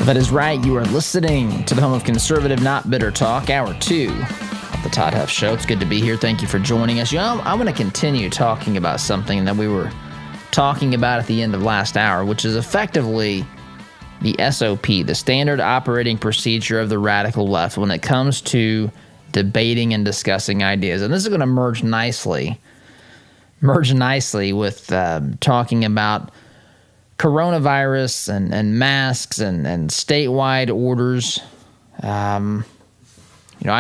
That is right. You are listening to the home of conservative, not bitter talk, hour 2 of the Todd Huff Show. It's good to be here. Thank you for joining us. I'm going to continue talking about something that we were talking about at the end of last hour, which is effectively the SOP, the standard operating procedure of the radical left when it comes to debating and discussing ideas. And this is going to merge nicely with talking about coronavirus and masks and statewide orders. I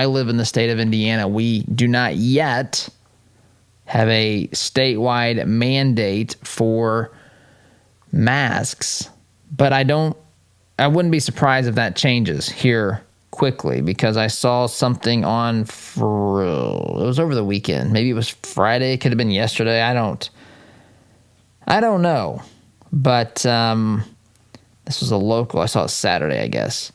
live in the state of Indiana. We do not yet have a statewide mandate for masks, but I wouldn't be surprised if that changes here quickly, because I saw something it was over the weekend. Maybe it was Friday. It could have been yesterday. I don't know. But this was a local. I saw it Saturday, I guess,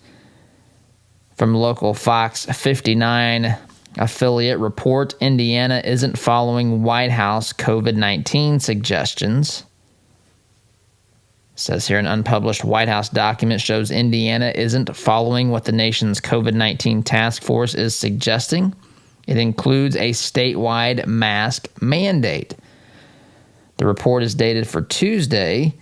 from local Fox 59 affiliate report. Indiana isn't following White House COVID-19 suggestions. It says here an unpublished White House document shows Indiana isn't following what the nation's COVID-19 task force is suggesting. It includes a statewide mask mandate. The report is dated for Tuesday,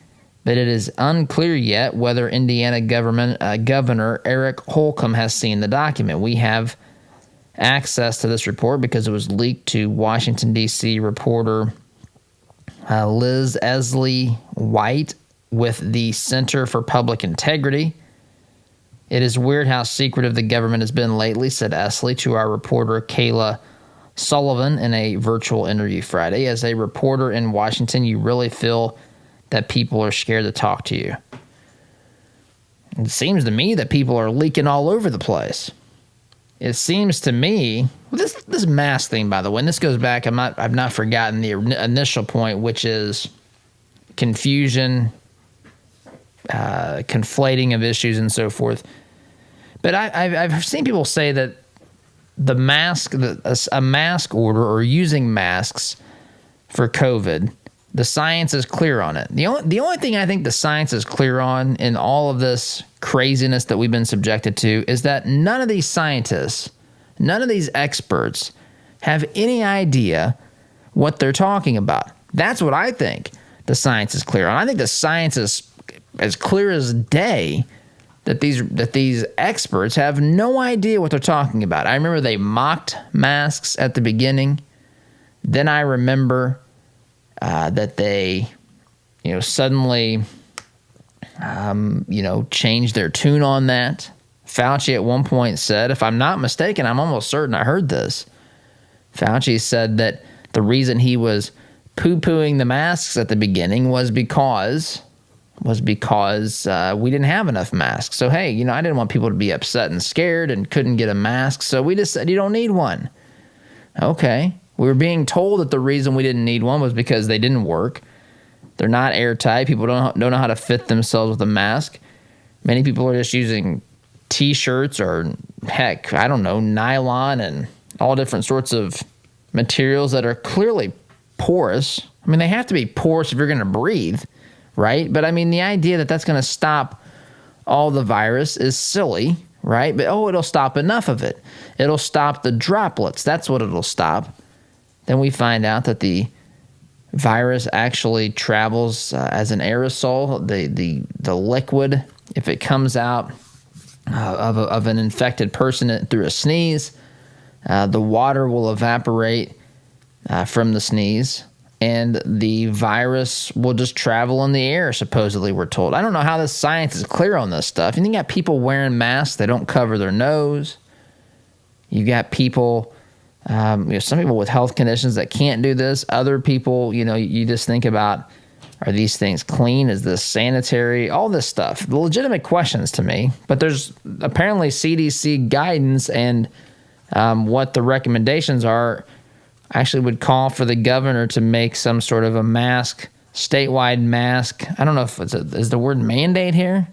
but it is unclear yet whether Indiana Governor Eric Holcomb has seen the document. We have access to this report because it was leaked to Washington, D.C. reporter Liz Esley White with the Center for Public Integrity. It is weird how secretive the government has been lately, said Esley to our reporter Kayla Sullivan in a virtual interview Friday. As a reporter in Washington, you really feel that people are scared to talk to you. It seems to me that people are leaking all over the place. It seems to me, this mask thing, by the way, and this goes back, I've not forgotten the initial point, which is confusion, conflating of issues and so forth. But I've seen people say that a mask order or using masks for COVID, the science is clear on it. The only thing I think the science is clear on in all of this craziness that we've been subjected to is that none of these scientists, none of these experts have any idea what they're talking about. That's what I think the science is clear on. I think the science is as clear as day that these experts have no idea what they're talking about. I remember they mocked masks at the beginning. Then I remember that they, suddenly, changed their tune on that. Fauci at one point said, if I'm not mistaken, I'm almost certain I heard this. Fauci said that the reason he was poo-pooing the masks at the beginning was because we didn't have enough masks. So, hey, I didn't want people to be upset and scared and couldn't get a mask. So we just said, you don't need one. Okay. We were being told that the reason we didn't need one was because they didn't work. They're not airtight. People don't know how to fit themselves with a mask. Many people are just using T-shirts or, heck, I don't know, nylon and all different sorts of materials that are clearly porous. I mean, they have to be porous if you're going to breathe, right? But, I mean, the idea that that's going to stop all the virus is silly, right? But, it'll stop enough of it. It'll stop the droplets. That's what it'll stop. Then we find out that the virus actually travels as an aerosol. The liquid, if it comes out of an infected person through a sneeze, the water will evaporate from the sneeze, and the virus will just travel in the air, supposedly, we're told. I don't know how the science is clear on this stuff. You got people wearing masks, they don't cover their nose. You got people... some people with health conditions that can't do this. Other people, you just think about, are these things clean? Is this sanitary? All this stuff. Legitimate questions to me. But there's apparently CDC guidance, and what the recommendations are actually would call for the governor to make some sort of a statewide mask. I don't know if is the word mandate here?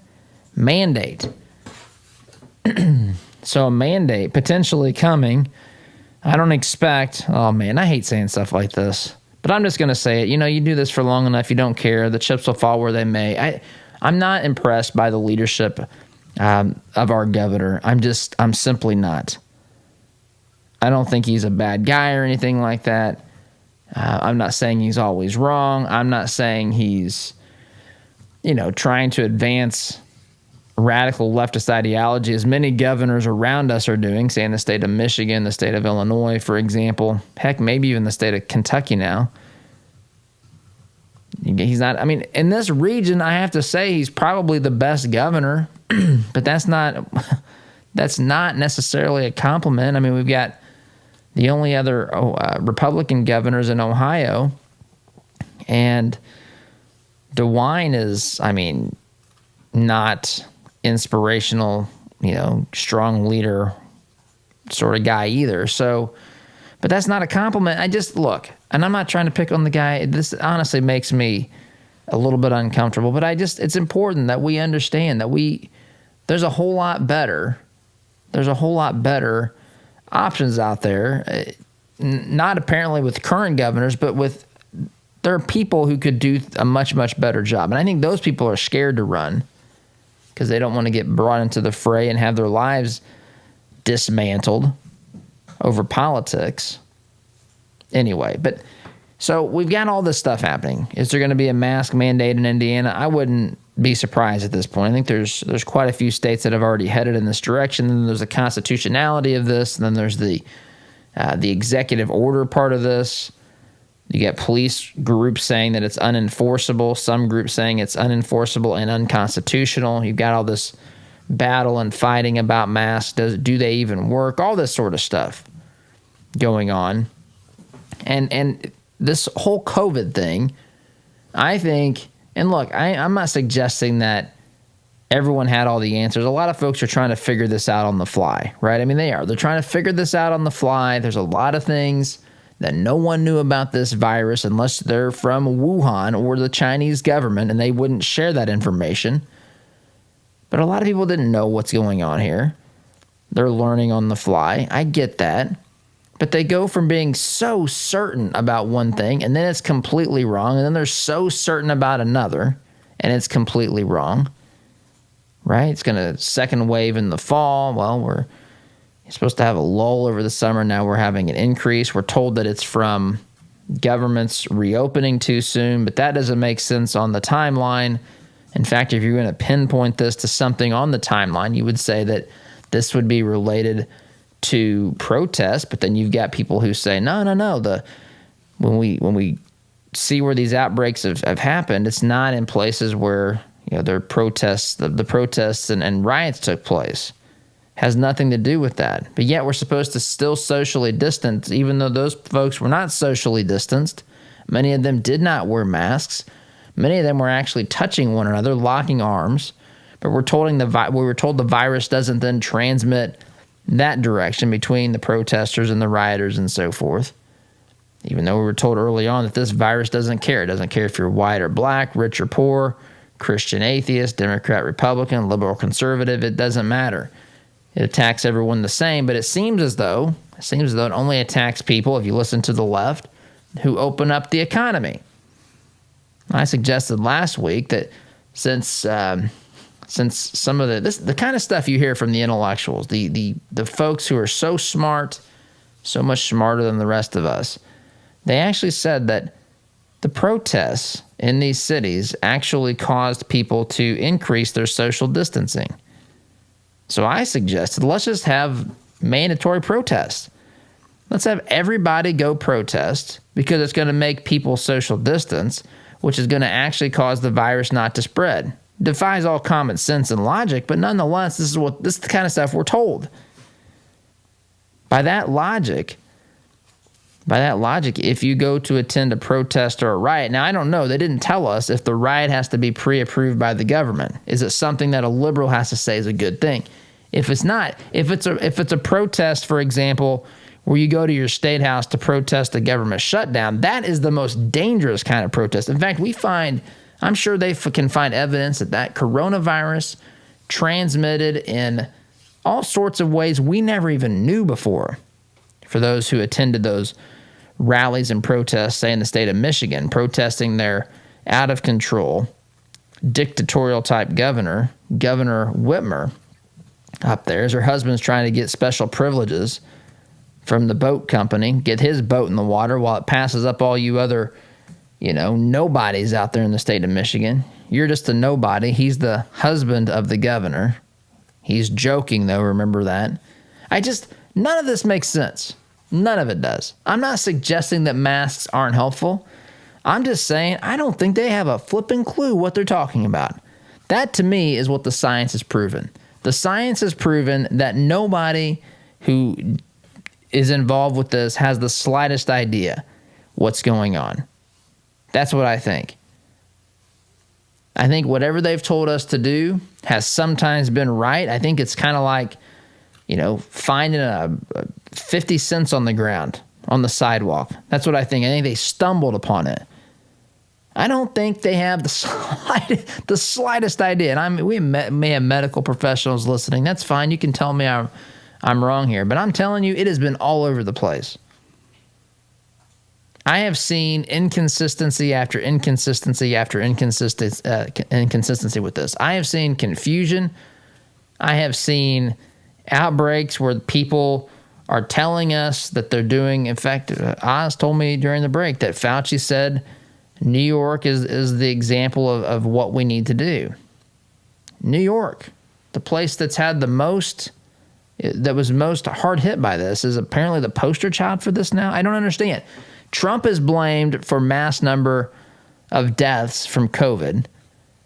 Mandate. So a mandate potentially coming. I don't expect, oh man, I hate saying stuff like this, but I'm just going to say it. You do this for long enough, you don't care. The chips will fall where they may. I'm not impressed by the leadership of our governor. I'm simply not. I don't think he's a bad guy or anything like that. I'm not saying he's always wrong. I'm not saying he's, trying to advance radical leftist ideology as many governors around us are doing, say in the state of Michigan, the state of Illinois, for example. Heck, maybe even the state of Kentucky now. He's not, in this region, I have to say he's probably the best governor, but that's not necessarily a compliment. We've got the only other Republican governors in Ohio, and DeWine is, not inspirational, strong leader sort of guy either. So, but that's not a compliment. Look, and I'm not trying to pick on the guy. This honestly makes me a little bit uncomfortable, but it's important that we understand that there's a whole lot better options out there, not apparently with current governors, but there are people who could do a much, much better job. And I think those people are scared to run because they don't want to get brought into the fray and have their lives dismantled over politics. Anyway, so we've got all this stuff happening. Is there going to be a mask mandate in Indiana? I wouldn't be surprised at this point. I think there's quite a few states that have already headed in this direction. Then there's the constitutionality of this, and then there's the executive order part of this. You get police groups saying that it's unenforceable, some groups saying it's unenforceable and unconstitutional. You've got all this battle and fighting about masks. Do they even work? All this sort of stuff going on. And this whole COVID thing, I think, and look, I'm not suggesting that everyone had all the answers. A lot of folks are trying to figure this out on the fly, right? They are. They're trying to figure this out on the fly. There's a lot of things that no one knew about this virus unless they're from Wuhan or the Chinese government, and they wouldn't share that information. But a lot of people didn't know what's going on here. They're learning on the fly. I get that. But they go from being so certain about one thing, and then it's completely wrong, and then they're so certain about another, and it's completely wrong. Right? It's going to second wave in the fall. Well, we're supposed to have a lull over the summer. Now we're having an increase. We're told that it's from governments reopening too soon, but that doesn't make sense on the timeline. In fact, if you're going to pinpoint this to something on the timeline, you would say that this would be related to protests, but then you've got people who say, no. When we see where these outbreaks have happened, it's not in places where there are protests, the protests and riots took place. Has nothing to do with that. But yet we're supposed to still socially distance, even though those folks were not socially distanced. Many of them did not wear masks. Many of them were actually touching one another, locking arms. But we were told the virus doesn't then transmit that direction between the protesters and the rioters and so forth. Even though we were told early on that this virus doesn't care. It doesn't care if you're white or black, rich or poor, Christian, atheist, Democrat, Republican, liberal, conservative. It doesn't matter. It attacks everyone the same, but it seems as though it only attacks people, if you listen to the left, who open up the economy. I suggested last week that since some of the kind of stuff you hear from the intellectuals, the folks who are so smart, so much smarter than the rest of us, they actually said that the protests in these cities actually caused people to increase their social distancing. So I suggested, let's just have mandatory protests. Let's have everybody go protest because it's going to make people social distance, which is going to actually cause the virus not to spread. Defies all common sense and logic, but nonetheless, this is the kind of stuff we're told. By that logic, if you go to attend a protest or a riot, now I don't know, they didn't tell us if the riot has to be pre-approved by the government. Is it something that a liberal has to say is a good thing? If it's not, if it's a protest, for example, where you go to your state house to protest the government shutdown, that is the most dangerous kind of protest. In fact, I'm sure they can find evidence that coronavirus transmitted in all sorts of ways we never even knew before. For those who attended those rallies and protests, say in the state of Michigan, protesting their out-of-control, dictatorial-type Governor Whitmer, up there as her husband's trying to get special privileges from the boat company, get his boat in the water while it passes up all you other, nobodies out there in the state of Michigan. You're just a nobody. He's the husband of the governor. He's joking, though, remember that. None of this makes sense. None of it does. I'm not suggesting that masks aren't helpful. I'm just saying I don't think they have a flipping clue what they're talking about. That, to me, is what the science has proven. The science has proven that nobody who is involved with this has the slightest idea what's going on. That's what I think. I think whatever they've told us to do has sometimes been right. I think it's kind of like, finding a 50 cents on the ground on the sidewalk. That's what I think. I think they stumbled upon it. I don't think they have the slightest idea. And we may have medical professionals listening. That's fine. You can tell me I'm wrong here. But I'm telling you, it has been all over the place. I have seen inconsistency after inconsistency after inconsistency with this. I have seen confusion. I have seen outbreaks where people are telling us that they're doing. In fact, Oz told me during the break that Fauci said New York is the example of what we need to do. New York, the place that's had that was most hard hit by this, is apparently the poster child for this now. I don't understand. Trump is blamed for mass number of deaths from COVID,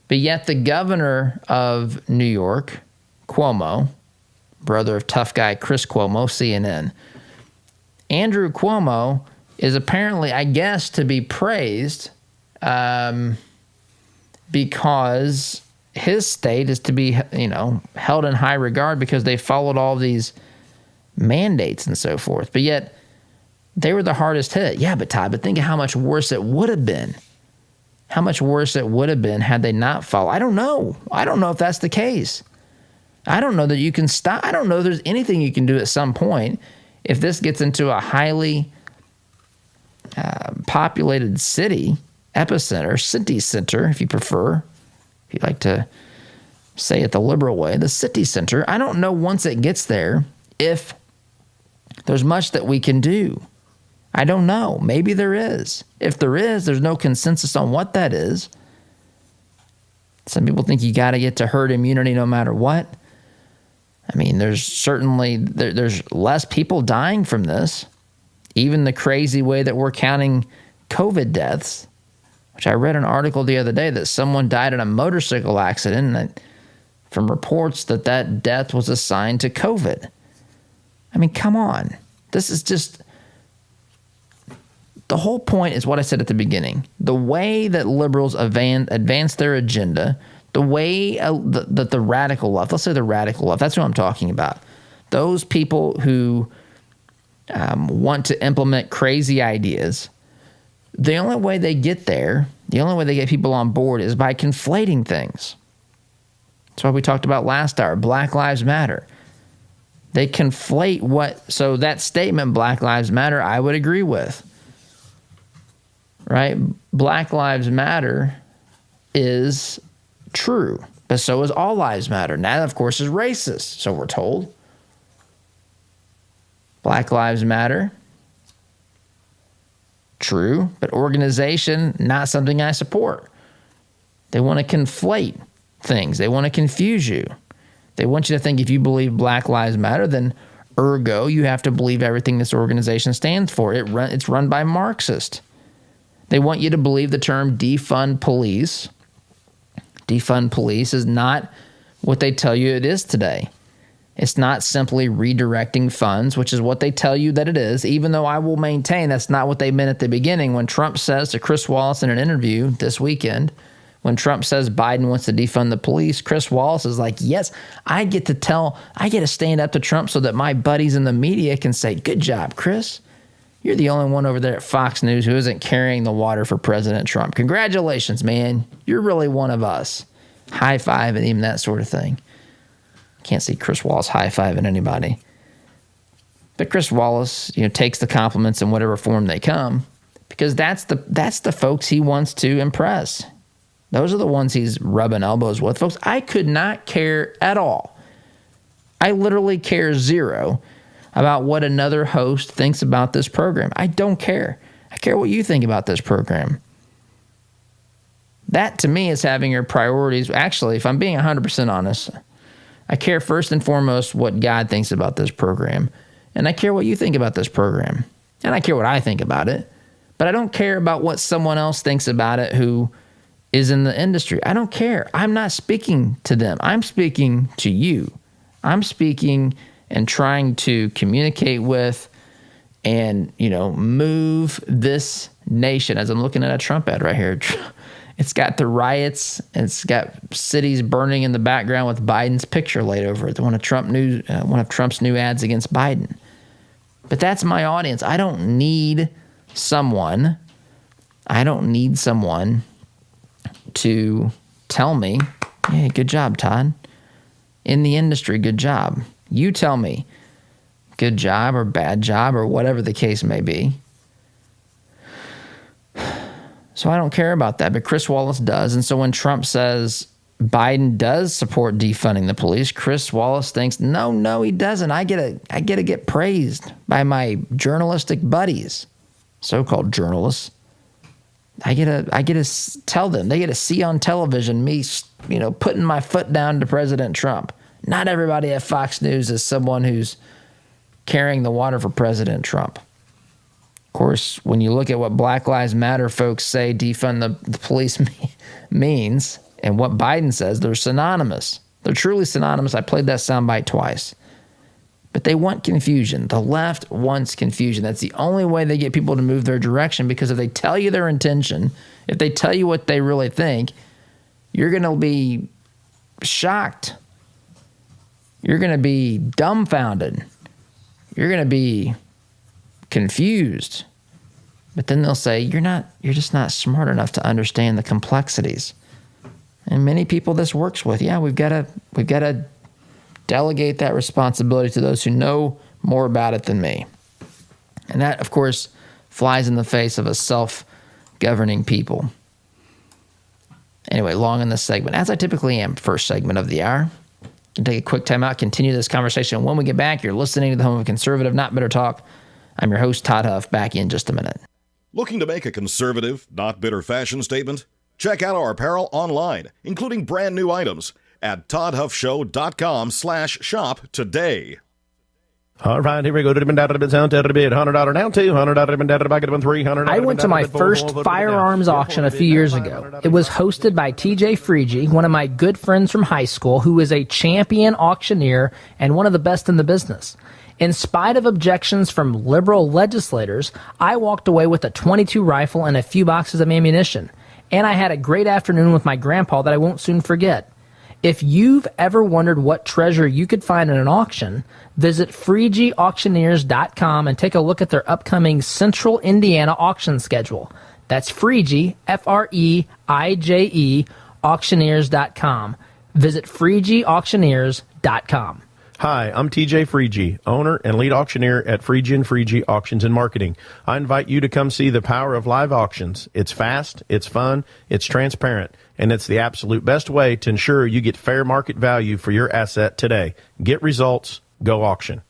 but yet the governor of New York, Cuomo, brother of tough guy Chris Cuomo, CNN, Andrew Cuomo is apparently, I guess, to be praised because his state is to be, held in high regard because they followed all these mandates and so forth. But yet they were the hardest hit. Yeah, but Todd, think of how much worse it would have been. How much worse it would have been had they not followed. I don't know. I don't know if that's the case. I don't know that you can stop. I don't know if there's anything you can do at some point if this gets into a highly populated city, epicenter, city center, if you prefer, if you like to say it the liberal way, the city center. I don't know once it gets there if there's much that we can do. I don't know. Maybe there is. If there is, there's no consensus on what that is. Some people think you got to get to herd immunity no matter what. I mean, there's certainly there's less people dying from this. Even the crazy way that we're counting COVID deaths, which I read an article the other day that someone died in a motorcycle accident and from reports that death was assigned to COVID. I mean, come on. This is just... The whole point is what I said at the beginning. The way that liberals advance their agenda, the way that the radical left, let's say the radical left, that's what I'm talking about. Those people who want to implement crazy ideas, the only way they get there, the only way they get people on board is by conflating things. That's what we talked about last hour, Black Lives Matter. They conflate so that statement, Black Lives Matter, I would agree with. Right? Black Lives Matter is true, but so is All Lives Matter. And that, of course, is racist, so we're told. Black Lives Matter, true, but organization, not something I support. They want to conflate things. They want to confuse you. They want you to think if you believe Black Lives Matter, then ergo, you have to believe everything this organization stands for. It's run by Marxists. They want you to believe the term defund police. Defund police is not what they tell you it is today. It's not simply redirecting funds, which is what they tell you that it is, even though I will maintain that's not what they meant at the beginning. When Trump says to Chris Wallace in an interview this weekend, when Trump says Biden wants to defund the police, Chris Wallace is like, yes, I get to stand up to Trump so that my buddies in the media can say, good job, Chris. You're the only one over there at Fox News who isn't carrying the water for President Trump. Congratulations, man. You're really one of us. High five and even that sort of thing. Can't see Chris Wallace high-fiving anybody. But Chris Wallace, takes the compliments in whatever form they come because that's the folks he wants to impress. Those are the ones he's rubbing elbows with. Folks, I could not care at all I literally care zero about what another host thinks about this program. I don't care. I care what you think about this program. That, to me, is having your priorities. Actually, if I'm being 100% honest, I care first and foremost what God thinks about this program. And I care what you think about this program. And I care what I think about it. But I don't care about what someone else thinks about it who is in the industry. I don't care. I'm not speaking to them. I'm speaking to you. I'm speaking and trying to communicate with and, move this nation. As I'm looking at a Trump ad right here, it's got the riots, and it's got cities burning in the background with Biden's picture laid over it. One of Trump's new ads against Biden. But that's my audience. I don't need someone to tell me, hey, good job, Todd. In the industry, good job. You tell me, good job or bad job or whatever the case may be. So I don't care about that, but Chris Wallace does. And so when Trump says Biden does support defunding the police, Chris Wallace thinks, no, he doesn't. I get to get praised by my journalistic buddies, so-called journalists. I get to tell them. They get to see on television me, putting my foot down to President Trump. Not everybody at Fox News is someone who's carrying the water for President Trump. Of course, when you look at what Black Lives Matter folks say defund the police means and what Biden says, they're synonymous. They're truly synonymous. I played that soundbite twice. But they want confusion. The left wants confusion. That's the only way they get people to move their direction, because if they tell you their intention, if they tell you what they really think, you're going to be shocked. You're going to be dumbfounded. You're going to be confused. But then they'll say, you're just not smart enough to understand the complexities. And many people this works with. Yeah, we've got to delegate that responsibility to those who know more about it than me. And that, of course, flies in the face of a self-governing people. Anyway, long in this segment, as I typically am, first segment of the hour. Can take a quick time out, continue this conversation. When we get back, you're listening to the home of conservative, not bitter talk. I'm your host, Todd Huff, back in just a minute. Looking to make a conservative, not bitter fashion statement? Check out our apparel online, including brand new items at toddhuffshow.com/shop today. All right, here we go. $100 down, $200 $300. I went to my first firearms auction a few years ago. It was hosted by TJ Freege, one of my good friends from high school, who is a champion auctioneer and one of the best in the business. In spite of objections from liberal legislators, I walked away with a .22 rifle and a few boxes of ammunition. And I had a great afternoon with my grandpa that I won't soon forget. If you've ever wondered what treasure you could find in an auction, visit FreegeAuctioneers.com and take a look at their upcoming Central Indiana auction schedule. That's Freege, Freije, auctioneers.com. Visit FreegeAuctioneers.com. Hi, I'm TJ Freege, owner and lead auctioneer at Freege & Freege Auctions and Marketing. I invite you to come see the power of live auctions. It's fast, it's fun, it's transparent, and it's the absolute best way to ensure you get fair market value for your asset today. Get results, go auction.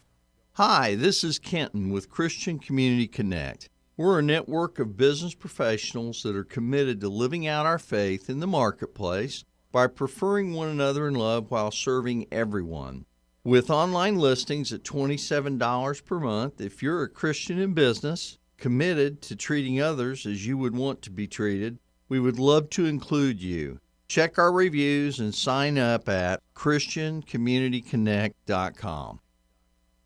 Hi, this is Kenton with Christian Community Connect. We're a network of business professionals that are committed to living out our faith in the marketplace by preferring one another in love while serving everyone. With online listings at $27 per month, if you're a Christian in business, committed to treating others as you would want to be treated, we would love to include you. Check our reviews and sign up at ChristianCommunityConnect.com.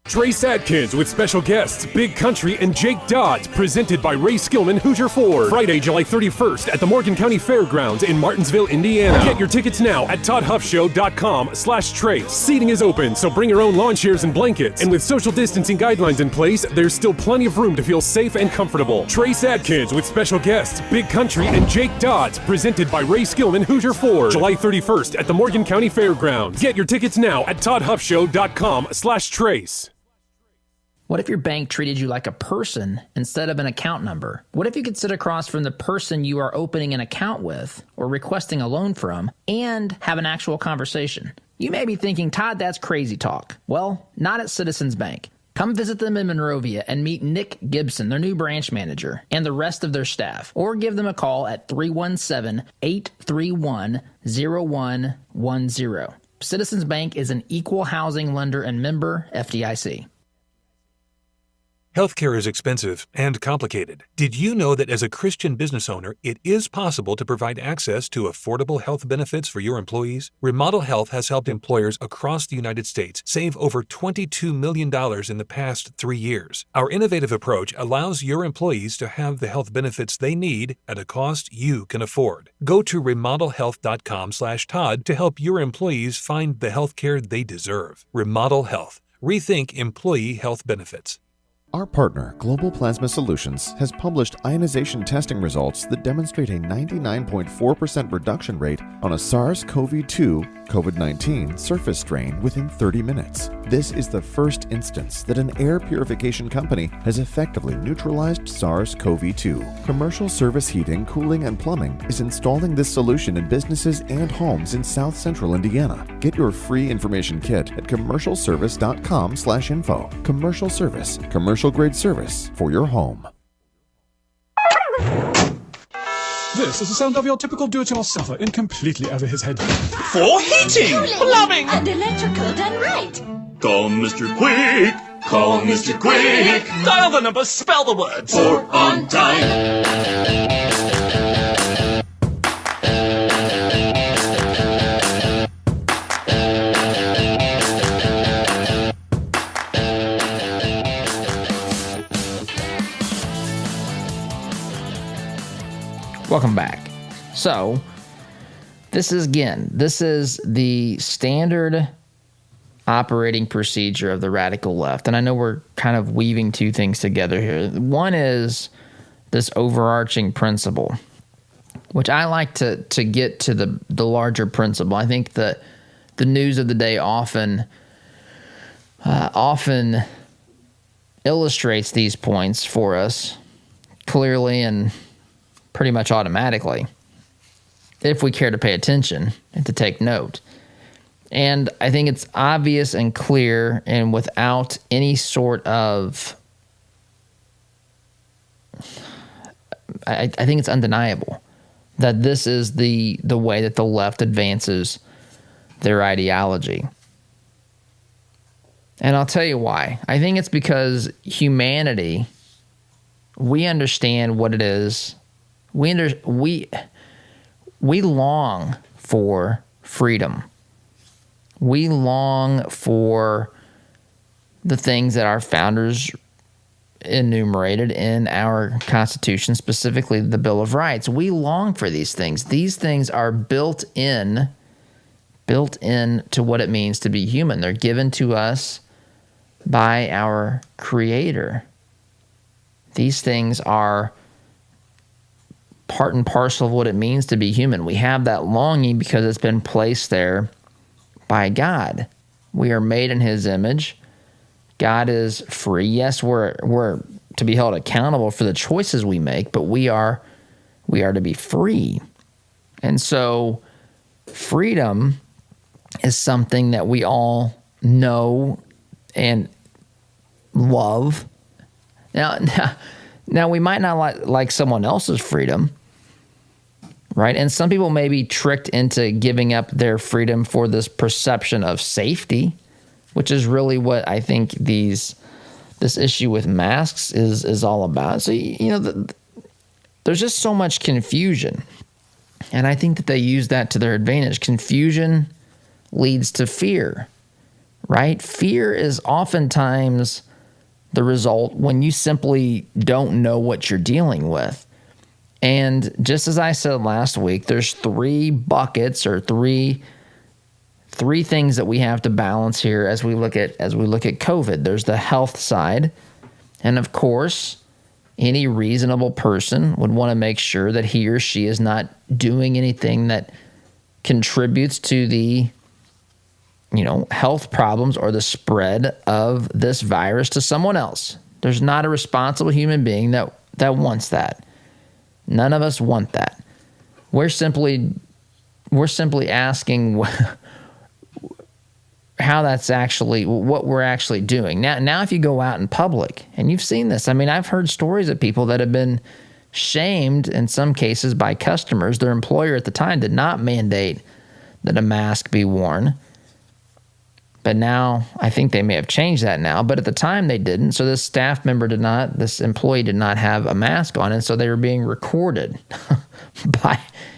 Trace Adkins with special guests Big Country and Jake Dodds, presented by Ray Skillman Hoosier Ford. Friday, July 31st at the Morgan County Fairgrounds in Martinsville, Indiana. Get your tickets now at toddhuffshow.com/trace. Seating is open, so bring your own lawn chairs and blankets. And with social distancing guidelines in place, there's still plenty of room to feel safe and comfortable. Trace Adkins with special guests Big Country and Jake Dodds, presented by Ray Skillman Hoosier Ford. July 31st at the Morgan County Fairgrounds. Get your tickets now at toddhuffshow.com/trace. What if your bank treated you like a person instead of an account number? What if you could sit across from the person you are opening an account with or requesting a loan from and have an actual conversation? You may be thinking, Todd, that's crazy talk. Well, not at Citizens Bank. Come visit them in Monrovia and meet Nick Gibson, their new branch manager, and the rest of their staff. Or give them a call at 317-831-0110. Citizens Bank is an equal housing lender and member FDIC. Healthcare is expensive and complicated. Did you know that as a Christian business owner, it is possible to provide access to affordable health benefits for your employees? Remodel Health has helped employers across the United States save over $22 million in the past 3 years. Our innovative approach allows your employees to have the health benefits they need at a cost you can afford. Go to remodelhealth.com/Todd to help your employees find the healthcare they deserve. Remodel Health. Rethink employee health benefits. Our partner, Global Plasma Solutions, has published ionization testing results that demonstrate a 99.4% reduction rate on a SARS-CoV-2 COVID-19 surface strain within 30 minutes. This is the first instance that an air purification company has effectively neutralized SARS-CoV-2. Commercial Service Heating, Cooling, and Plumbing is installing this solution in businesses and homes in South Central Indiana. Get your free information kit at commercialservice.com/info. Commercial Service, commercial grade service for your home. This is the sound of your typical do-it-yourselfer in completely over his head. For heating, plumbing, and electrical done right. Call Mr. Quick. Call Mr. Quick. Dial the number, spell the words. For on time. Welcome back. So, this is the standard operating procedure of the radical left. And I know we're kind of weaving two things together here. One is this overarching principle, which I like to get to the larger principle. I think that the news of the day often illustrates these points for us clearly and pretty much automatically, if we care to pay attention and to take note. And I think it's obvious and clear and without any sort of, I think it's undeniable that this is the way that the left advances their ideology. And I'll tell you why. I think it's because humanity, we understand what it is. We long for freedom. We long for the things that our founders enumerated in our Constitution, specifically the Bill of Rights. We long for these things. These things are built in to what it means to be human. They're given to us by our Creator. These things are part and parcel of what it means to be human. We have that longing because it's been placed there by God. We are made in His image. God is free. Yes, we're to be held accountable for the choices we make, but we are to be free. And so freedom is something that we all know and love. Now we might not like someone else's freedom, right? And some people may be tricked into giving up their freedom for this perception of safety, which is really what I think this issue with masks is all about. So, there's just so much confusion. And I think that they use that to their advantage. Confusion leads to fear, right? Fear is oftentimes the result when you simply don't know what you're dealing with. And just as I said last week, there's three buckets or three things that we have to balance here as we look at COVID. There's the health side, and of course, any reasonable person would want to make sure that he or she is not doing anything that contributes to the health problems or the spread of this virus to someone else. There's not a responsible human being that wants that. None of us want that. We're simply asking that's actually what we're actually doing. Now, if you go out in public, and you've seen this, I mean, I've heard stories of people that have been shamed in some cases by customers. Their employer at the time did not mandate that a mask be worn. But now, I think they may have changed that now, but at the time they didn't. So this this employee did not have a mask on, and so they were being recorded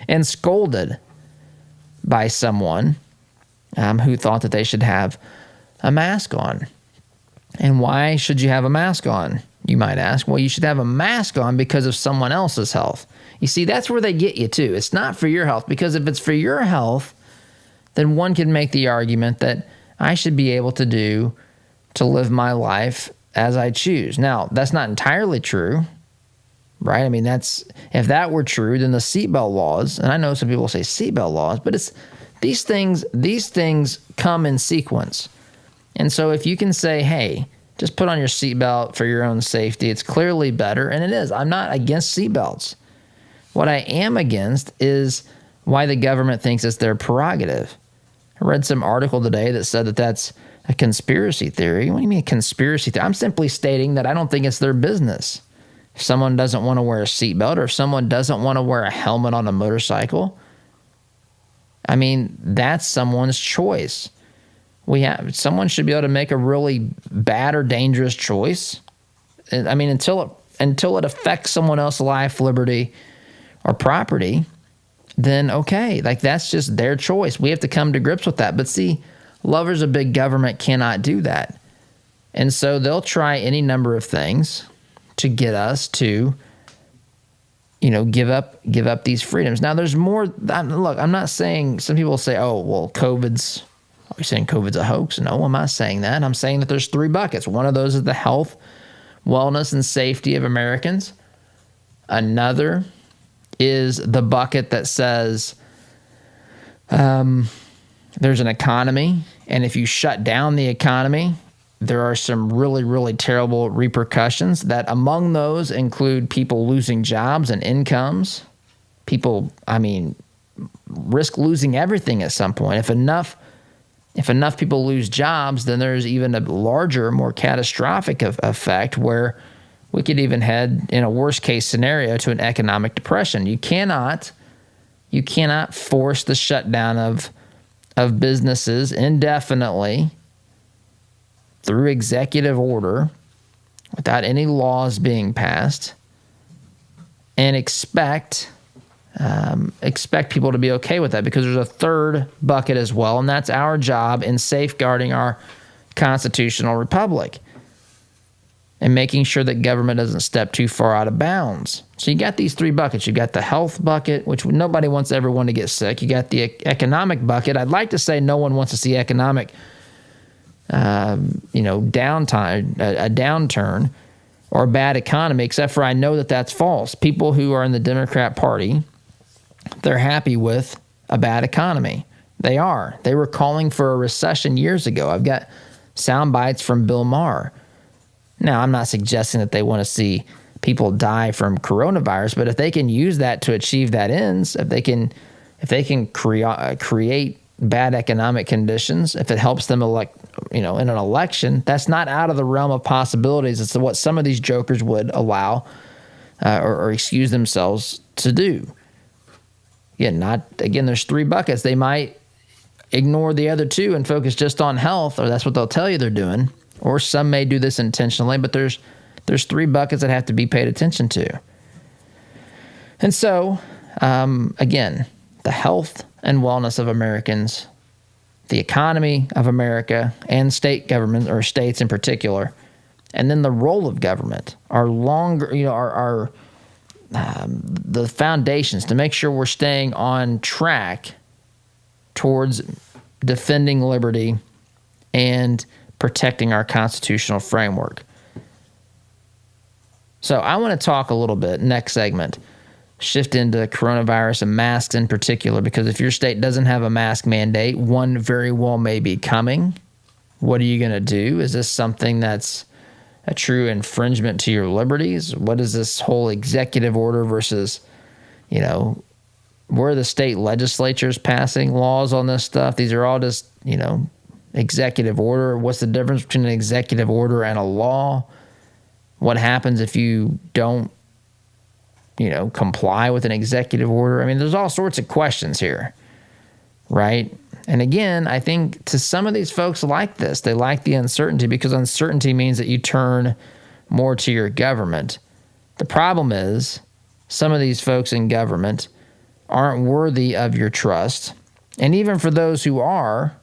and scolded by someone who thought that they should have a mask on. And why should you have a mask on, you might ask? Well, you should have a mask on because of someone else's health. You see, that's where they get you too. It's not for your health, because if it's for your health, then one can make the argument that I should be able to live my life as I choose. Now, that's not entirely true, right? I mean, if that were true, then the seatbelt laws, and I know some people say seatbelt laws, but it's these things come in sequence. And so if you can say, hey, just put on your seatbelt for your own safety, it's clearly better, and it is. I'm not against seatbelts. What I am against is why the government thinks it's their prerogative. I read some article today that said that that's a conspiracy theory. What do you mean a conspiracy theory? I'm simply stating that I don't think it's their business. If someone doesn't want to wear a seatbelt, or if someone doesn't want to wear a helmet on a motorcycle, I mean, that's someone's choice. Someone should be able to make a really bad or dangerous choice. I mean, until it affects someone else's life, liberty, or property, then okay, like that's just their choice. We have to come to grips with that. But see, lovers of big government cannot do that. And so they'll try any number of things to get us to, give up these freedoms. Now, there's more. Look, I'm not saying, some people say, oh, well, are you saying COVID's a hoax? No, I'm not saying that. I'm saying that there's 3 buckets. One of those is the health, wellness, and safety of Americans. Another is the bucket that says there's an economy, and if you shut down the economy, there are some really, really terrible repercussions. That among those include people losing jobs and incomes. People, risk losing everything at some point. If enough people lose jobs, then there's even a larger, more catastrophic effect where we could even head, in a worst case scenario, to an economic depression. You cannot force the shutdown of businesses indefinitely through executive order without any laws being passed and expect people to be okay with that, because there's a third bucket as well, and that's our job in safeguarding our constitutional republic and making sure that government doesn't step too far out of bounds. So you got these 3 buckets. You got the health bucket, which nobody wants everyone to get sick. You got the economic bucket. I'd like to say no one wants to see economic, downturn or a bad economy, except for I know that that's false. People who are in the Democrat Party, they're happy with a bad economy. They are. They were calling for a recession years ago. I've got sound bites from Bill Maher. Now, I'm not suggesting that they want to see people die from coronavirus, but if they can use that to achieve that ends, if they can create bad economic conditions, if it helps them elect, in an election, that's not out of the realm of possibilities. It's what some of these jokers would allow or excuse themselves to do. Again, there's 3 buckets. They might ignore the other 2 and focus just on health, or that's what they'll tell you they're doing. Or some may do this intentionally, but there's 3 buckets that have to be paid attention to. And so, again, the health and wellness of Americans, the economy of America, and state government, or states in particular, and then the role of government are the foundations to make sure we're staying on track towards defending liberty and protecting our constitutional framework. So I want to talk a little bit, next segment, shift into coronavirus and masks in particular, because if your state doesn't have a mask mandate, one very well may be coming. What are you going to do? Is this something that's a true infringement to your liberties? What is this whole executive order versus, where are the state legislatures passing laws on this stuff? These are all just, executive order. What's the difference between an executive order and a law? What happens if you don't, comply with an executive order? I mean, there's all sorts of questions here, right? And again, I think to some of these folks like this, they like the uncertainty because uncertainty means that you turn more to your government. The problem is some of these folks in government aren't worthy of your trust. And even for those who are,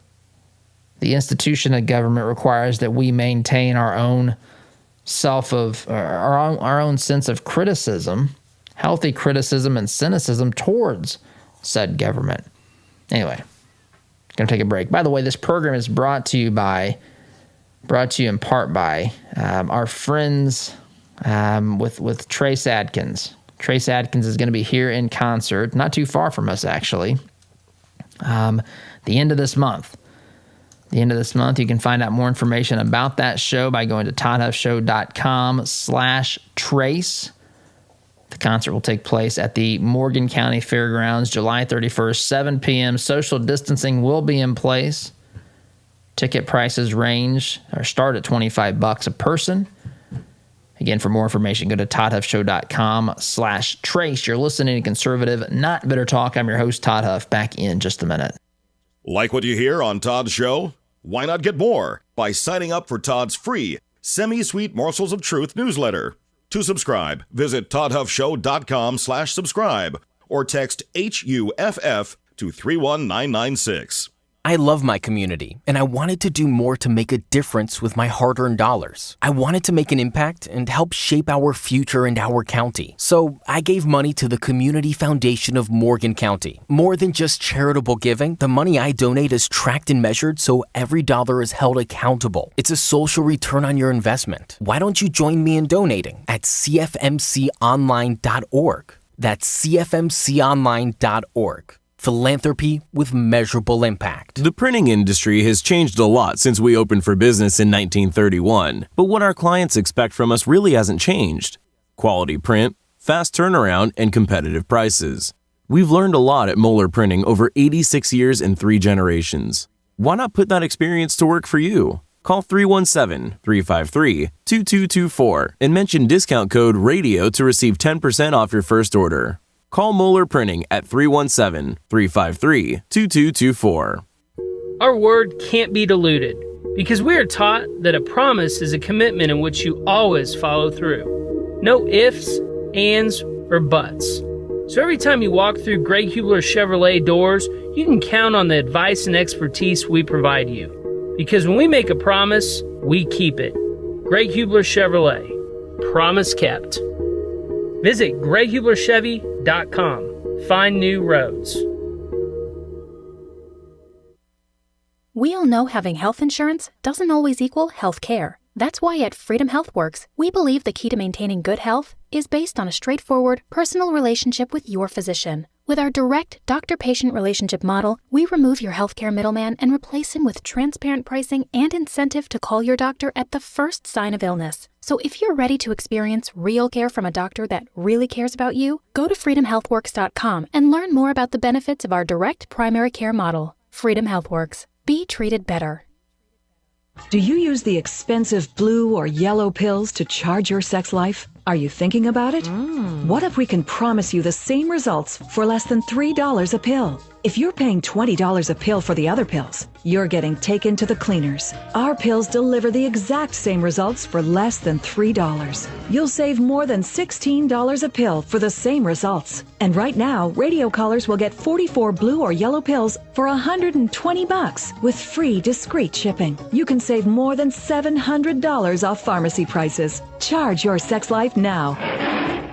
the institution of government requires that we maintain our own our own sense of criticism, healthy criticism and cynicism towards said government. Anyway, gonna take a break. By the way, this program is brought to you in part by our friends with Trace Adkins. Trace Adkins is going to be here in concert, not too far from us actually. The end of this month. You can find out more information about that show by going to toddhuffshow.com/trace. The concert will take place at the Morgan County Fairgrounds, July 31st, 7 p.m. Social distancing will be in place. Ticket prices start at $25 a person. Again, for more information, go to toddhuffshow.com/trace. You're listening to Conservative, Not Bitter Talk. I'm your host, Todd Huff. Back in just a minute. Like what you hear on Todd's show? Why not get more by signing up for Todd's free Semi-Sweet Morsels of Truth newsletter? To subscribe, visit toddhuffshow.com/subscribe or text HUFF to 31996. I love my community, and I wanted to do more to make a difference with my hard-earned dollars. I wanted to make an impact and help shape our future and our county. So I gave money to the Community Foundation of Morgan County. More than just charitable giving, the money I donate is tracked and measured so every dollar is held accountable. It's a social return on your investment. Why don't you join me in donating at cfmconline.org? That's cfmconline.org. Philanthropy with measurable impact. The printing industry has changed a lot since we opened for business in 1931, but what our clients expect from us really hasn't changed. Quality print, fast turnaround, and competitive prices. We've learned a lot at Moeller Printing over 86 years and 3 generations. Why not put that experience to work for you? Call 317-353-2224 and mention discount code RADIO to receive 10% off your first order. Call Moeller Printing at 317-353-2224. Our word can't be diluted because we are taught that a promise is a commitment in which you always follow through. No ifs, ands, or buts. So every time you walk through Greg Hubler Chevrolet doors, you can count on the advice and expertise we provide you. Because when we make a promise, we keep it. Greg Hubler Chevrolet. Promise kept. Visit GregHublerChevy.com. Find new roads. We all know having health insurance doesn't always equal health care. That's why at Freedom HealthWorks, we believe the key to maintaining good health is based on a straightforward, personal relationship with your physician. With our direct doctor-patient relationship model, we remove your healthcare middleman and replace him with transparent pricing and incentive to call your doctor at the first sign of illness. So if you're ready to experience real care from a doctor that really cares about you, go to freedomhealthworks.com and learn more about the benefits of our direct primary care model. Freedom HealthWorks. Be treated better. Do you use the expensive blue or yellow pills to charge your sex life? Are you thinking about it? What if we can promise you the same results for less than $3 a pill? If you're paying $20 a pill for the other pills, you're getting taken to the cleaners. Our pills deliver the exact same results for less than $3. You'll save more than $16 a pill for the same results. And right now, radio callers will get 44 blue or yellow pills for $120 with free discreet shipping. You can save more than $700 off pharmacy prices. Charge your sex life now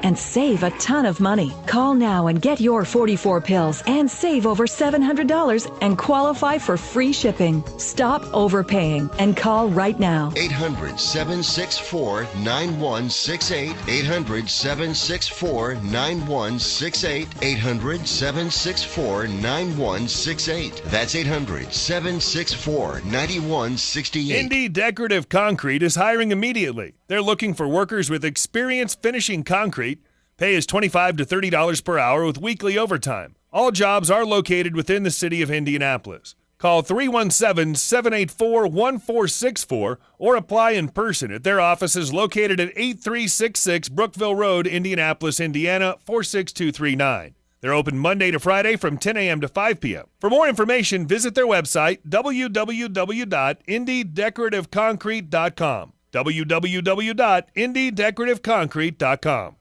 and save a ton of money. Call now and get your 44 pills and save over $700 and qualify for free shipping. Stop overpaying and call right now. 800-764-9168. 800-764-9168. 800-764-9168. That's 800-764-9168. Indy Decorative Concrete is hiring immediately. They're looking for workers with experience finishing concrete. Pay is $25 to $30 per hour with weekly overtime. All jobs are located within the city of Indianapolis. Call 317-784-1464 or apply in person at their offices located at 8366 Brookville Road, Indianapolis, Indiana, 46239. They're open Monday to Friday from 10 a.m. to 5 p.m. For more information, visit their website, www.indiedecorativeconcrete.com. www.indiedecorativeconcrete.com.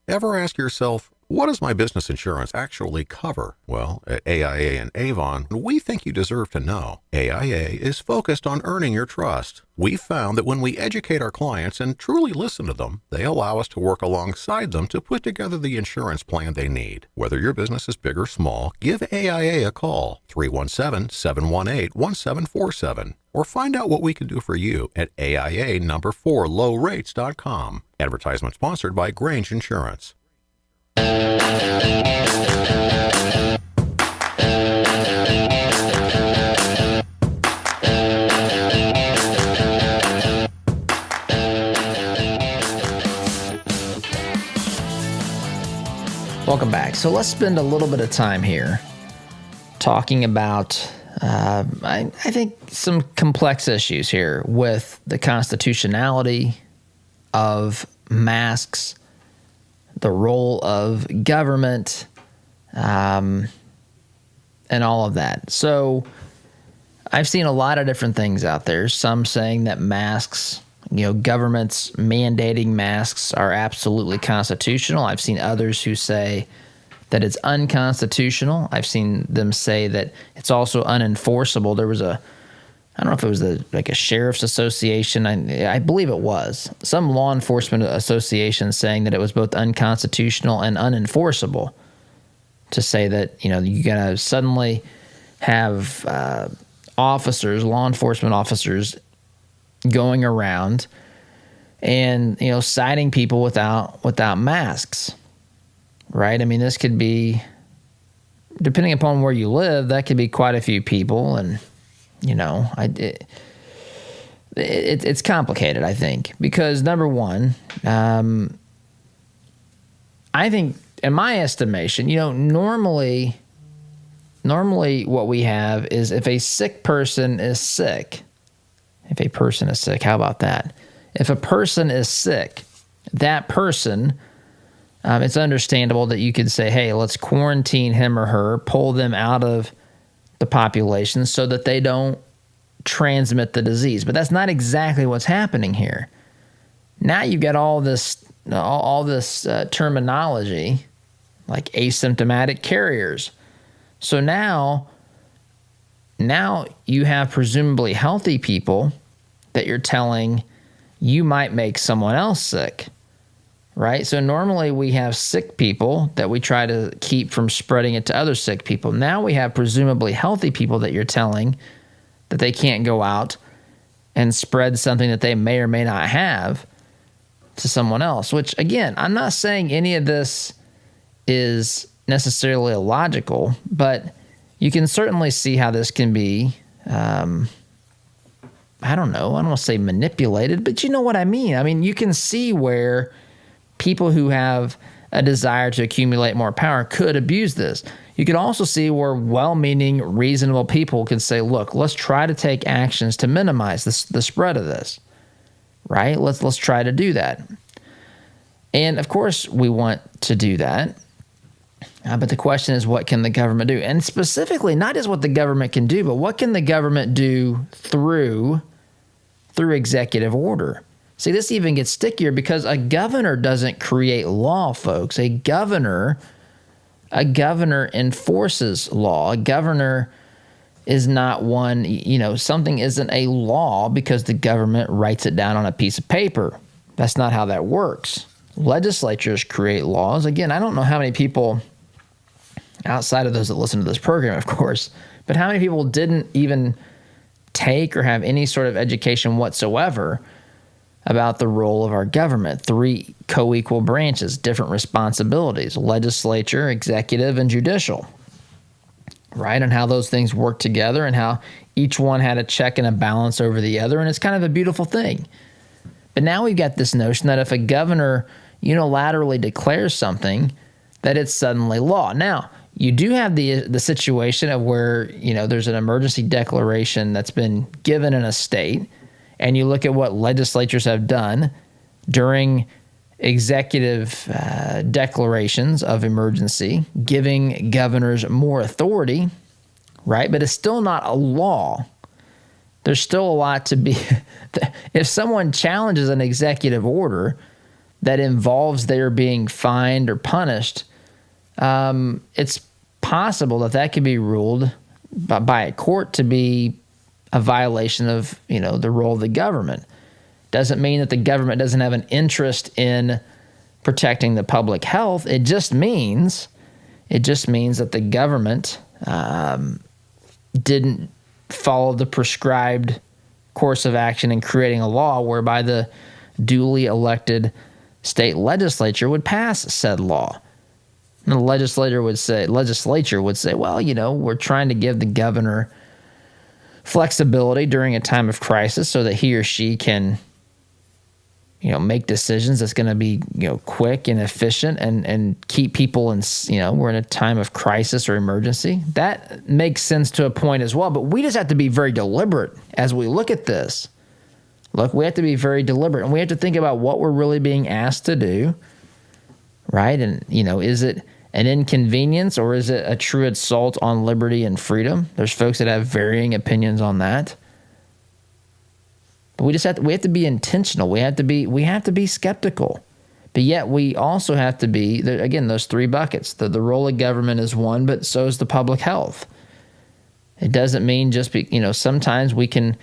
Ever ask yourself, what does my business insurance actually cover? Well, at AIA and Avon, we think you deserve to know. AIA is focused on earning your trust. We've found that when we educate our clients and truly listen to them, they allow us to work alongside them to put together the insurance plan they need. Whether your business is big or small, give AIA a call, 317-718-1747, or find out what we can do for you at AIA4lowrates.com. Advertisement sponsored by Grange Insurance. Welcome back. So let's spend a little bit of time here talking about, I think, some complex issues here with the constitutionality of masks, the role of government, and all of that. So I've seen a lot of different things out there. Some saying that masks, governments mandating masks are absolutely constitutional. I've seen others who say that it's unconstitutional. I've seen them say that it's also unenforceable. There was I don't know if it was a sheriff's association. I believe it was some law enforcement association saying that it was both unconstitutional and unenforceable to say that, you gotta suddenly have law enforcement officers going around and, citing people without masks, right? I mean, this could be, depending upon where you live, that could be quite a few people. And, it's complicated, I think, because number one, I think in my estimation, normally what we have is if a person is sick, how about that? If a person is sick, that person, it's understandable that you could say, hey, let's quarantine him or her, pull them out of the population so that they don't transmit the disease. But that's not exactly what's happening here. Now you've got all this terminology like asymptomatic carriers. So now you have presumably healthy people that you're telling you might make someone else sick, right? So normally we have sick people that we try to keep from spreading it to other sick people. Now we have presumably healthy people that you're telling that they can't go out and spread something that they may or may not have to someone else, which, again, I'm not saying any of this is necessarily illogical, but you can certainly see how this can be, I don't want to say manipulated, but you know what I mean. I mean, you can see where people who have a desire to accumulate more power could abuse this. You can also see where well-meaning, reasonable people could say, look, let's try to take actions to minimize the spread of this, right? Let's try to do that. And, of course, we want to do that. But the question is, what can the government do? And specifically, not just what the government can do, but what can the government do through executive order? See, this even gets stickier because a governor doesn't create law, folks. A governor enforces law. A governor is not one, something isn't a law because the government writes it down on a piece of paper. That's not how that works. Legislatures create laws. Again, I don't know how many people, outside of those that listen to this program, of course, but how many people didn't even take or have any sort of education whatsoever about the role of our government. 3 co-equal branches, different responsibilities: legislature, executive, and judicial, right? And how those things work together and how each one had a check and a balance over the other. And it's kind of a beautiful thing. But now we've got this notion that if a governor unilaterally declares something, that it's suddenly law. Now, You do have the situation of where, there's an emergency declaration that's been given in a state, and you look at what legislatures have done during executive declarations of emergency, giving governors more authority, right? But it's still not a law. There's still a lot to be. If someone challenges an executive order that involves their being fined or punished, it's possible that could be ruled by a court to be a violation of, the role of the government. Doesn't mean that the government doesn't have an interest in protecting the public health. It just means that the government didn't follow the prescribed course of action in creating a law whereby the duly elected state legislature would pass said law. And the legislature would say, well, we're trying to give the governor flexibility during a time of crisis so that he or she can, make decisions that's going to be, quick and efficient and keep people in, we're in a time of crisis or emergency. That makes sense to a point as well, but we just have to be very deliberate as we look at this. Look, we have to be very deliberate, and we have to think about what we're really being asked to do, right? And, is it an inconvenience or is it a true assault on liberty and freedom? There's folks that have varying opinions on that. But we have to be intentional. We have to be skeptical. But yet we also have to be, again, those three buckets. The role of government is one, but so is the public health. It doesn't mean just sometimes why can't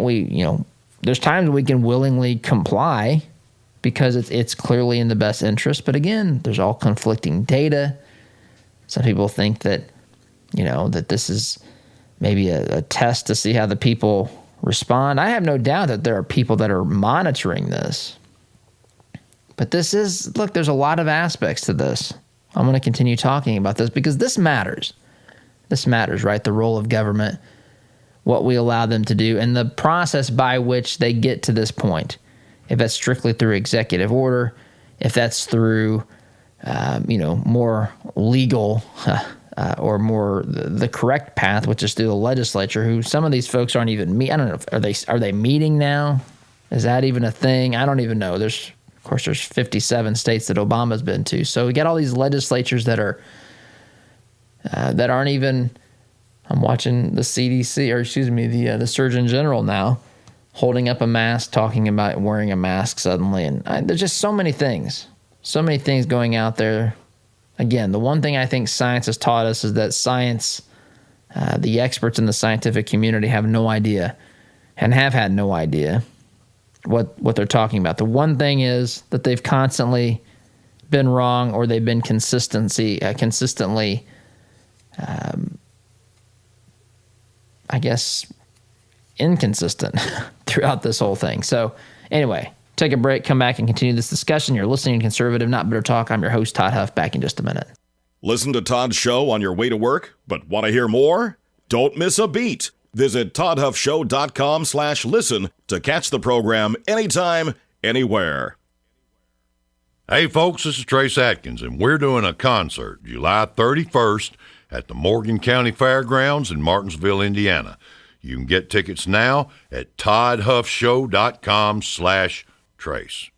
we, there's times we can willingly comply because it's clearly in the best interest. But again, there's all conflicting data. Some people think that, that this is maybe a test to see how the people respond. I have no doubt that there are people that are monitoring this. But there's a lot of aspects to this. I'm going to continue talking about this because this matters. This matters, right? The role of government, what we allow them to do, and the process by which they get to this point. If that's strictly through executive order, if that's through, more legal or more the correct path, which is through the legislature, who some of these folks aren't even I don't know. Are they meeting now? Is that even a thing? I don't even know. There's 57 states that Obama's been to. So we got all these legislatures that aren't even. I'm watching the CDC, or excuse me, the Surgeon General now, holding up a mask, talking about wearing a mask suddenly, and there's just so many things going out there. Again, the one thing I think science has taught us is that science, the experts in the scientific community have no idea and have had no idea what they're talking about. The one thing is that they've constantly been wrong, or they've been consistently, inconsistent throughout this whole thing. So anyway, take a break, come back and continue this discussion. You're listening to Conservative Not Bitter Talk. I'm your host, Todd Huff. Back in just a minute. Listen to Todd's show on your way to work, but want to hear more? Don't miss a beat. Visit toddhuffshow.com/listen to catch the program anytime, anywhere. Hey folks, this is Trace Atkins, and we're doing a concert July 31st at the Morgan County Fairgrounds in Martinsville, Indiana. You can get tickets now at toddhuffshow.com/trace.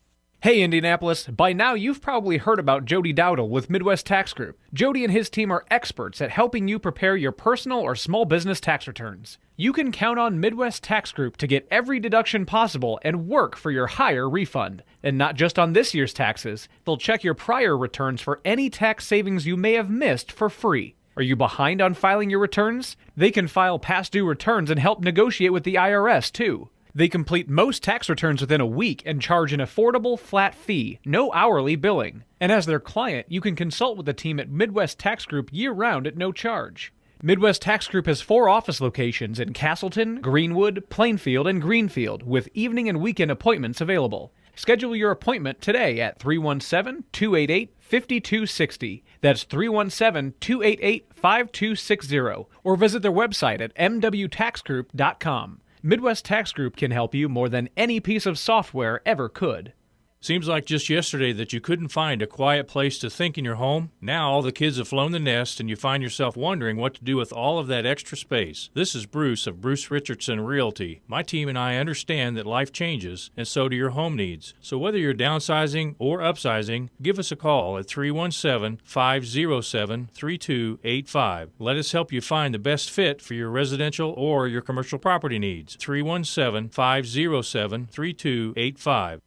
Hey Indianapolis, by now you've probably heard about Jody Dowdle with Midwest Tax Group. Jody and his team are experts at helping you prepare your personal or small business tax returns. You can count on Midwest Tax Group to get every deduction possible and work for your higher refund. And not just on this year's taxes, they'll check your prior returns for any tax savings you may have missed for free. Are you behind on filing your returns? They can file past due returns and help negotiate with the IRS too. They complete most tax returns within a week and charge an affordable flat fee, no hourly billing. And as their client, you can consult with the team at Midwest Tax Group year-round at no charge. Midwest Tax Group has 4 office locations in Castleton, Greenwood, Plainfield, and Greenfield, with evening and weekend appointments available. Schedule your appointment today at 317-288-5260. That's 317-288-5260. Or visit their website at mwtaxgroup.com. Midwest Tax Group can help you more than any piece of software ever could. Seems like just yesterday that you couldn't find a quiet place to think in your home. Now all the kids have flown the nest and you find yourself wondering what to do with all of that extra space. This is Bruce of Bruce Richardson Realty. My team and I understand that life changes, and so do your home needs. So whether you're downsizing or upsizing, give us a call at 317-507-3285. Let us help you find the best fit for your residential or your commercial property needs. 317-507-3285.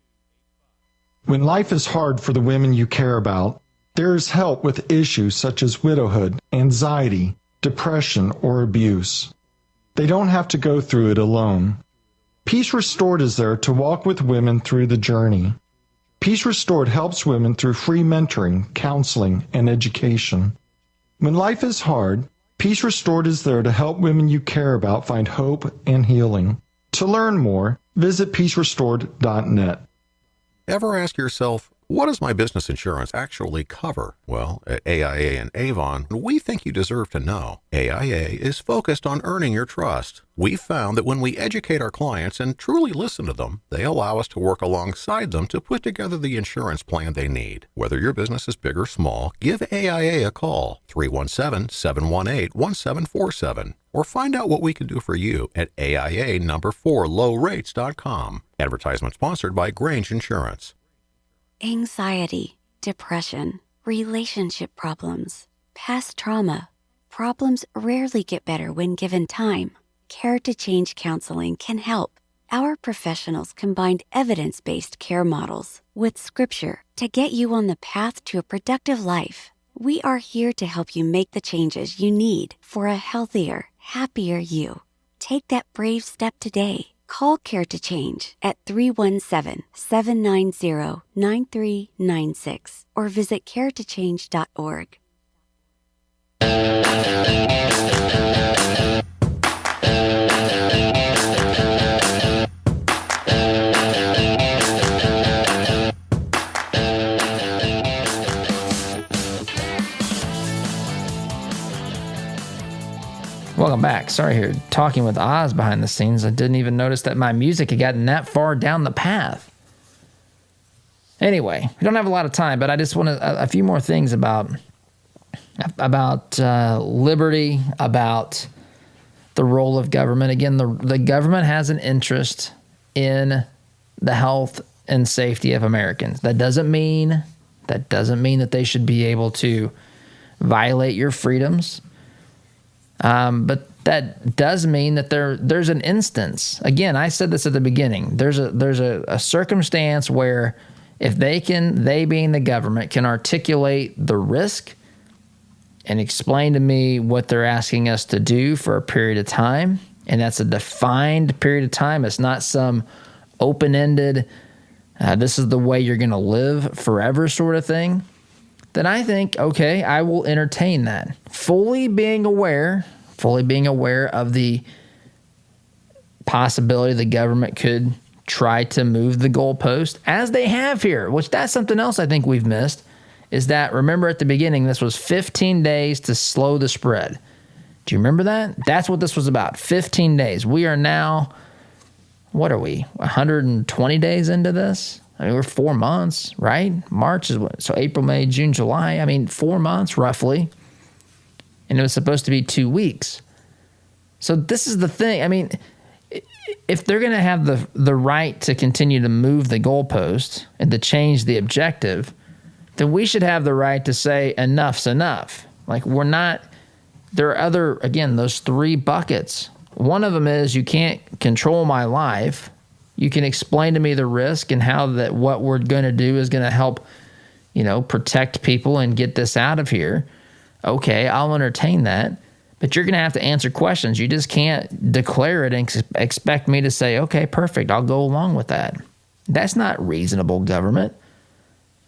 When life is hard for the women you care about, there is help with issues such as widowhood, anxiety, depression, or abuse. They don't have to go through it alone. Peace Restored is there to walk with women through the journey. Peace Restored helps women through free mentoring, counseling, and education. When life is hard, Peace Restored is there to help women you care about find hope and healing. To learn more, visit peacerestored.net. Ever ask yourself, what does my business insurance actually cover? Well, at AIA and Avon, we think you deserve to know. AIA is focused on earning your trust. We've found that when we educate our clients and truly listen to them, they allow us to work alongside them to put together the insurance plan they need. Whether your business is big or small, give AIA a call, 317-718-1747, or find out what we can do for you at AIA4lowrates.com. Advertisement sponsored by Grange Insurance. Anxiety, depression, relationship problems, past trauma. Problems rarely get better when given time. Care to Change counseling can help. Our professionals combined evidence-based care models with scripture to get you on the path to a productive life. We are here to help you make the changes you need for a healthier, happier you. Take that brave step today. Call Care to Change at 317-790-9396 or visit caretochange.org. Welcome back. Sorry here, talking with Oz behind the scenes. I didn't even notice that my music had gotten that far down the path. Anyway, we don't have a lot of time, but I just want a few more things about liberty, about the role of government. Again, the government has an interest in the health and safety of Americans. That doesn't mean that they should be able to violate your freedoms. But that does mean that there's an instance. Again, I said this at the beginning. There's a circumstance where if they being the government, can articulate the risk and explain to me what they're asking us to do for a period of time, and that's a defined period of time. It's not some open-ended, this is the way you're going to live forever sort of thing. Then I think, okay, I will entertain that. Fully being aware of the possibility the government could try to move the goalpost, as they have here, which that's something else I think we've missed, is that, remember at the beginning, this was 15 days to slow the spread. Do you remember that? That's what this was about, 15 days. We are now, what are we, 120 days into this? I mean, we're 4 months, right? March is what? So April, May, June, July. I mean, 4 months roughly. And it was supposed to be 2 weeks. So this is the thing. I mean, if they're going to have the right to continue to move the goalpost and to change the objective, then we should have the right to say enough's enough. Like, we're not, there are other, again, those 3 buckets. One of them is you can't control my life. You can explain to me the risk and how that what we're going to do is going to help, protect people and get this out of here. Okay, I'll entertain that. But you're going to have to answer questions. You just can't declare it and expect me to say, okay, perfect, I'll go along with that. That's not reasonable government.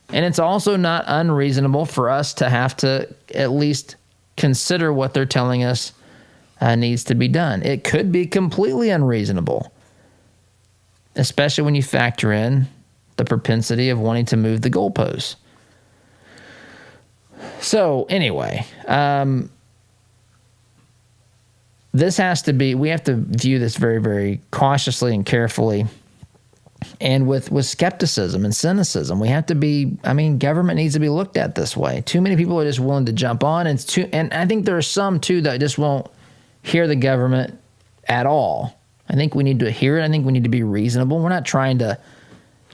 And it's also not unreasonable for us to have to at least consider what they're telling us needs to be done. It could be completely unreasonable, especially when you factor in the propensity of wanting to move the goalposts. So anyway, we have to view this very, very cautiously and carefully. And with skepticism and cynicism, we have to be, government needs to be looked at this way. Too many people are just willing to jump on. And I think there are some, too, that just won't hear the government at all. I think we need to hear it. I think we need to be reasonable. We're not trying to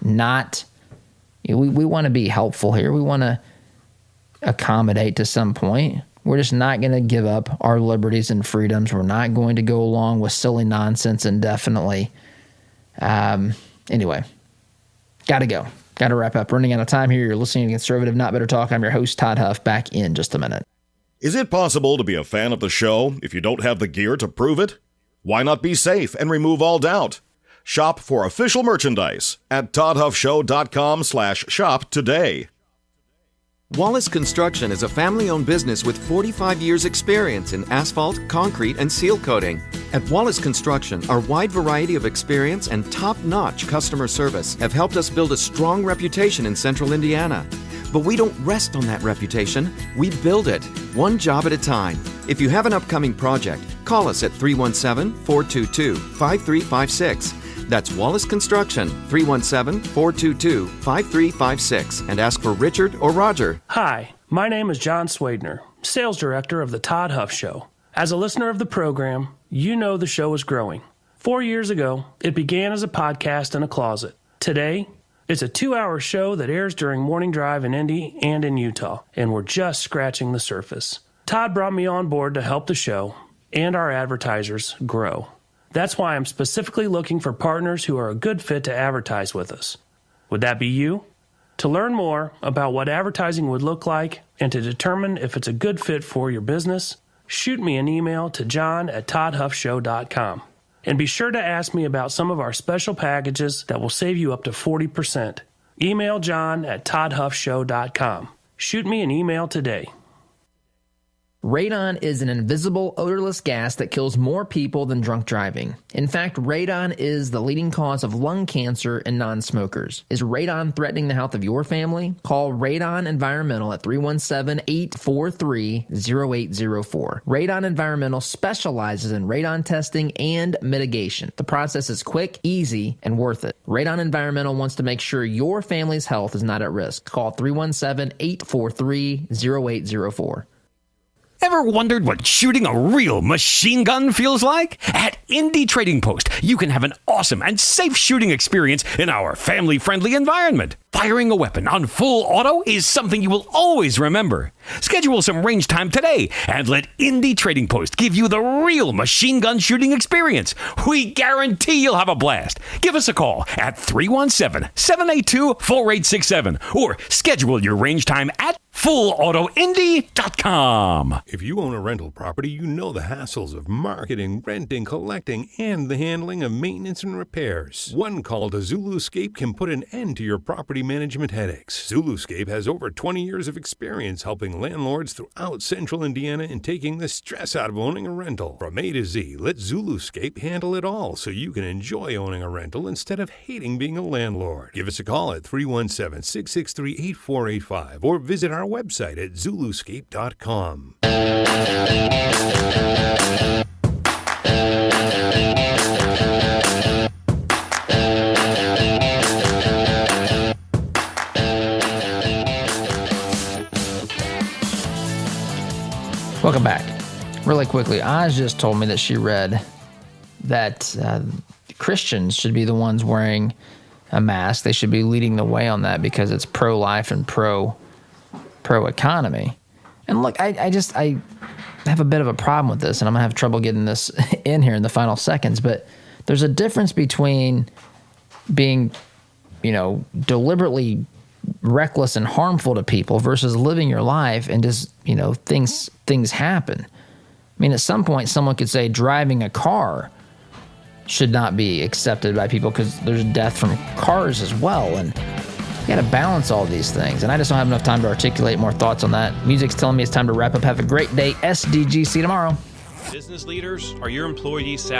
we want to be helpful here. We want to accommodate to some point. We're just not going to give up our liberties and freedoms. We're not going to go along with silly nonsense indefinitely. Anyway, got to go. Got to wrap up. Running out of time here. You're listening to Conservative Not Better Talk. I'm your host, Todd Huff. Back in just a minute. Is it possible to be a fan of the show if you don't have the gear to prove it? Why not be safe and remove all doubt? Shop for official merchandise at toddhuffshow.com/shop today. Wallace Construction is a family-owned business with 45 years' experience in asphalt, concrete, and seal coating. At Wallace Construction, our wide variety of experience and top-notch customer service have helped us build a strong reputation in central Indiana. But we don't rest on that reputation. We build it, one job at a time. If you have an upcoming project, call us at 317-422-5356. That's Wallace Construction, 317-422-5356, and ask for Richard or Roger. Hi, my name is John Swadner, Sales Director of the Todd Huff Show. As a listener of the program, you know the show is growing. 4 years ago, it began as a podcast in a closet. Today, it's a 2-hour show that airs during morning drive in Indy and in Utah, and we're just scratching the surface. Todd brought me on board to help the show and our advertisers grow. That's why I'm specifically looking for partners who are a good fit to advertise with us. Would that be you? To learn more about what advertising would look like and to determine if it's a good fit for your business, shoot me an email to john@toddhuffshow.com. And be sure to ask me about some of our special packages that will save you up to 40%. Email john@toddhuffshow.com. Shoot me an email today. Radon is an invisible, odorless gas that kills more people than drunk driving. In fact, radon is the leading cause of lung cancer in non-smokers. Is radon threatening the health of your family? Call Radon Environmental at 317-843-0804. Radon Environmental specializes in radon testing and mitigation. The process is quick, easy, and worth it. Radon Environmental wants to make sure your family's health is not at risk. Call 317-843-0804. Ever wondered what shooting a real machine gun feels like? At Indy Trading Post, you can have an awesome and safe shooting experience in our family-friendly environment. Firing a weapon on full auto is something you will always remember. Schedule some range time today and let Indy Trading Post give you the real machine gun shooting experience. We guarantee you'll have a blast. Give us a call at 317-782-4867 or schedule your range time at fullautoindy.com. If you own a rental property, you know the hassles of marketing, renting, collecting, and the handling of maintenance and repairs. One call to Zuluscape can put an end to your property management headaches. Zuluscape has over 20 years of experience helping landlords throughout central Indiana and taking the stress out of owning a rental. From A to Z, let Zuluscape handle it all so you can enjoy owning a rental instead of hating being a landlord. Give us a call at 317-663-8485 or visit our website at zuluscape.com. Welcome back. Really quickly, Oz just told me that she read that Christians should be the ones wearing a mask. They should be leading the way on that because it's pro-life and pro-economy. And look, I have a bit of a problem with this, and I'm going to have trouble getting this in here in the final seconds, but there's a difference between being, deliberately reckless and harmful to people versus living your life and just, things happen. I mean, at some point, someone could say driving a car should not be accepted by people because there's death from cars as well, and you got to balance all these things. And I just don't have enough time to articulate more thoughts on that. Music's telling me it's time to wrap up. Have a great day. SDGC tomorrow. Business leaders, are your employees satisfied?